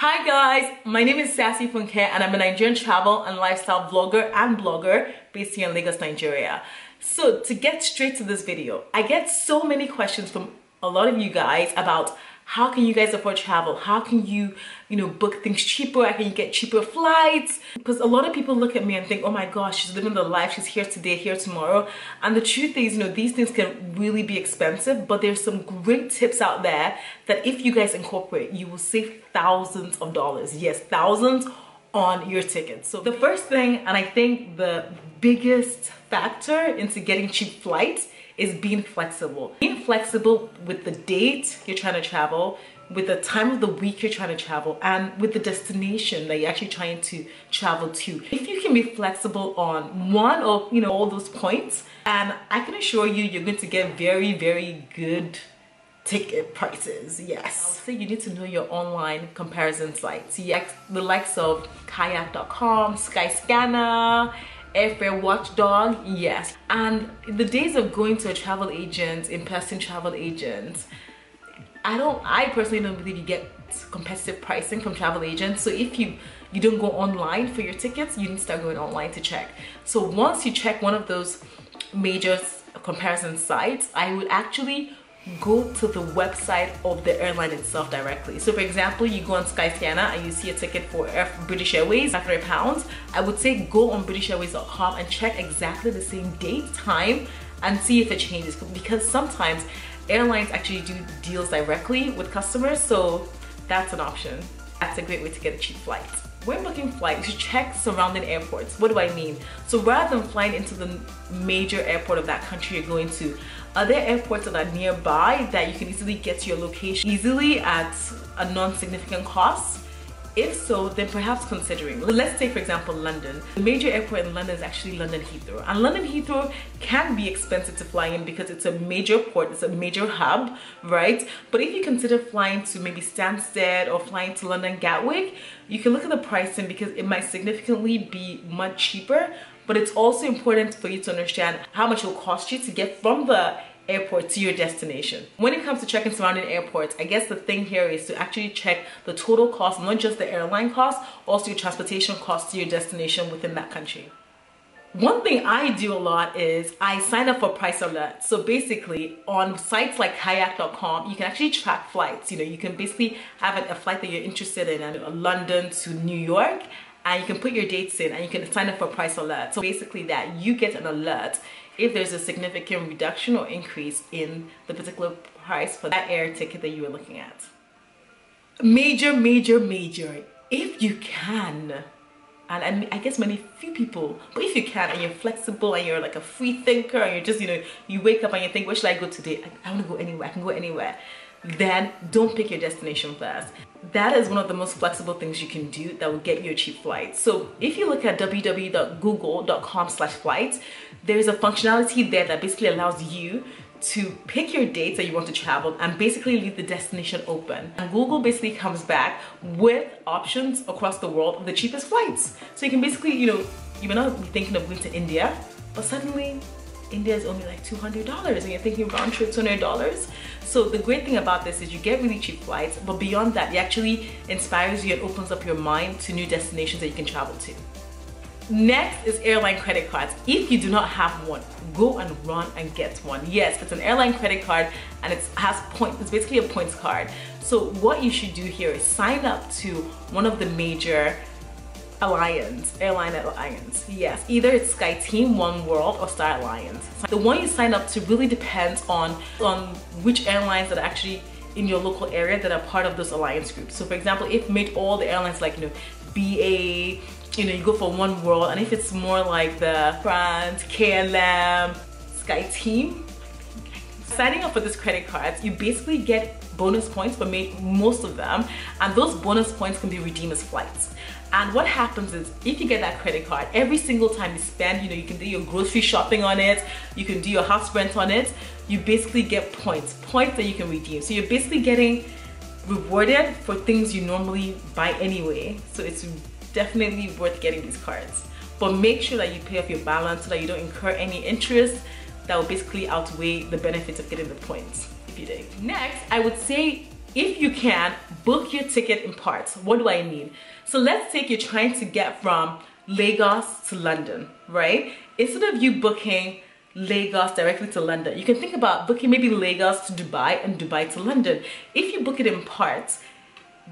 Hi guys, my name is Sassy Funke and I'm a Nigerian travel and lifestyle vlogger and blogger based here in Lagos, Nigeria. So to get straight to this video, I get so many questions from a lot of you guys about how can you guys afford travel? How can you book things cheaper? How can you get cheaper flights? Because a lot of people look at me and think, oh my gosh, she's living the life. She's here today, here tomorrow. And the truth is, these things can really be expensive, but there's some great tips out there that if you guys incorporate, you will save thousands of dollars. Yes, thousands on your tickets. So the first thing, and I think the biggest factor into getting cheap flights, is being flexible. Being flexible with the date you're trying to travel, with the time of the week you're trying to travel, and with the destination that you're actually trying to travel to. If you can be flexible on one of all those points, and I can assure you, you're going to get very, very good ticket prices. Yes. I would say you need to know your online comparison sites. Yeah, the likes of KAYAK.com, SKYSCANNER, AIRFAREWATCHDOG, yes. And the days of going to a travel agent, in-person travel agent, I personally don't believe you get competitive pricing from travel agents. So if you don't go online for your tickets, you need to start going online to check. So once you check one of those major comparison sites, I would actually go to the website of the airline itself directly. So for example, you go on Skyscanner and you see a ticket for British Airways, £500. I would say go on BritishAirways.com and check exactly the same date, time, and see if it changes, because sometimes airlines actually do deals directly with customers, so that's an option. That's a great way to get a cheap flight. When booking flights, you should check surrounding airports. What do I mean? So rather than flying into the major airport of that country you're going to, are there airports that are nearby that you can easily get to your location easily at a non-significant cost? If so, then perhaps considering. Let's take for example London. The major airport in London is actually London Heathrow. And London Heathrow can be expensive to fly in because it's a major port, it's a major hub, right? But if you consider flying to maybe Stansted or flying to London Gatwick, you can look at the pricing because it might significantly be much cheaper. But it's also important for you to understand how much it will cost you to get from the airport to your destination. When it comes to checking surrounding airports, I guess the thing here is to actually check the total cost, not just the airline cost, also your transportation cost to your destination within that country. One thing I do a lot is I sign up for price alerts. So basically on sites like kayak.com, you can actually track flights. You can basically have a flight that you're interested in, London to New York, and you can put your dates in and you can sign up for price alert. So basically that you get an alert if there's a significant reduction or increase in the particular price for that air ticket that you are looking at. Major, if you can, and I guess few people, but if you can and you're flexible and you're like a free thinker and you're just, you wake up and you think, where should I go today? I want to go anywhere, I can go anywhere. Then don't pick your destination first. That is one of the most flexible things you can do that will get you a cheap flight. So if you look at www.google.com/flights, there's a functionality there that basically allows you to pick your dates that you want to travel and basically leave the destination open. And Google basically comes back with options across the world of the cheapest flights. So you can basically, you may not be thinking of going to India, but suddenly India is only like $200 and you're thinking round trip $200. So the great thing about this is you get really cheap flights, but beyond that, it actually inspires you and opens up your mind to new destinations that you can travel to. Next is airline credit cards. If you do not have one, go and run and get one. Yes, it's an airline credit card and it has points. It's basically a points card. So what you should do here is sign up to one of the major airline alliance. Yes, either it's SkyTeam, One World, or Star Alliance. The one you sign up to really depends on which airlines that are actually in your local area that are part of those alliance groups. So for example, if all the airlines like BA, you go for One World, and if it's more like the France, KLM, SkyTeam, signing up for this credit cards, you basically get bonus points for most of them, and those bonus points can be redeemed as flights. And what happens is, if you get that credit card, every single time you spend, you can do your grocery shopping on it, you can do your house rent on it, you basically get points that you can redeem. So you're basically getting rewarded for things you normally buy anyway. So it's definitely worth getting these cards. But make sure that you pay off your balance so that you don't incur any interest that will basically outweigh the benefits of getting the points if you do. Next, I would say if you can, book your ticket in parts. What do I mean? So let's take you're trying to get from Lagos to London, right? Instead of you booking Lagos directly to London, you can think about booking maybe Lagos to Dubai and Dubai to London. If you book it in parts,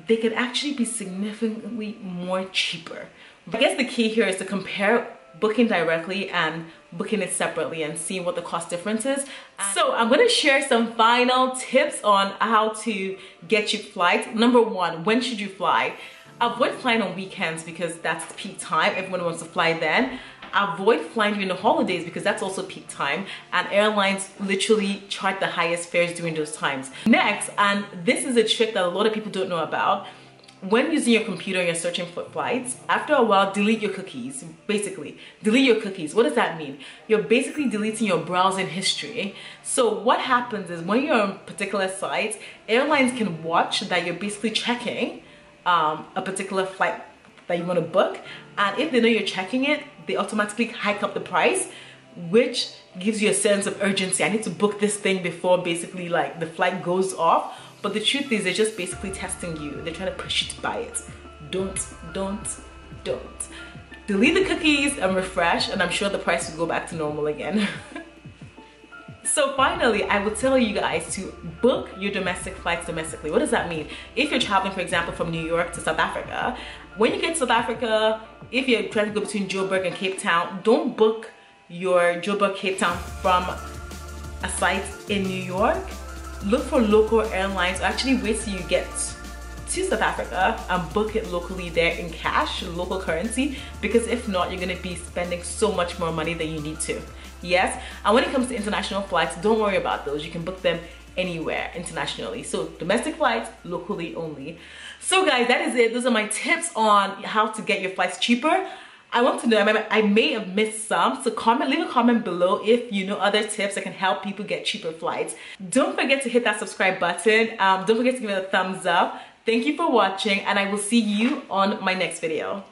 they could actually be significantly more cheaper. I guess the key here is to compare booking directly and booking it separately and see what the cost difference is. So I'm going to share some final tips on how to get cheap flights. Number one, when should you fly? Avoid flying on weekends because that's peak time. Everyone wants to fly then. Avoid flying during the holidays because that's also peak time, and airlines literally charge the highest fares during those times. Next, and this is a trick that a lot of people don't know about, when using your computer and you're searching for flights, after a while, delete your cookies. Basically, delete your cookies. What does that mean? You're basically deleting your browsing history. So what happens is when you're on particular sites, airlines can watch that you're basically checking a particular flight that you want to book, and if they know you're checking it, they automatically hike up the price, which gives you a sense of urgency. I need to book this thing before basically like the flight goes off. But the truth is they're just basically testing you. They're trying to push you to buy it. Don't. Delete the cookies and refresh, and I'm sure the price will go back to normal again. So finally, I will tell you guys to book your domestic flights domestically. What does that mean? If you're traveling, for example, from New York to South Africa, when you get to South Africa, if you're trying to go between Joburg and Cape Town, don't book your Joburg Cape Town from a site in New York. Look for local airlines. Actually wait till you get to South Africa and book it locally there in cash, local currency, because if not, you're going to be spending so much more money than you need to. Yes, and when it comes to international flights, don't worry about those. You can book them anywhere internationally. So domestic flights, locally only. So guys, that is it. Those are my tips on how to get your flights cheaper. I want to know, I may have missed some, so leave a comment below if you know other tips that can help people get cheaper flights. Don't forget to hit that subscribe button. Don't forget to give it a thumbs up. Thank you for watching, and I will see you on my next video.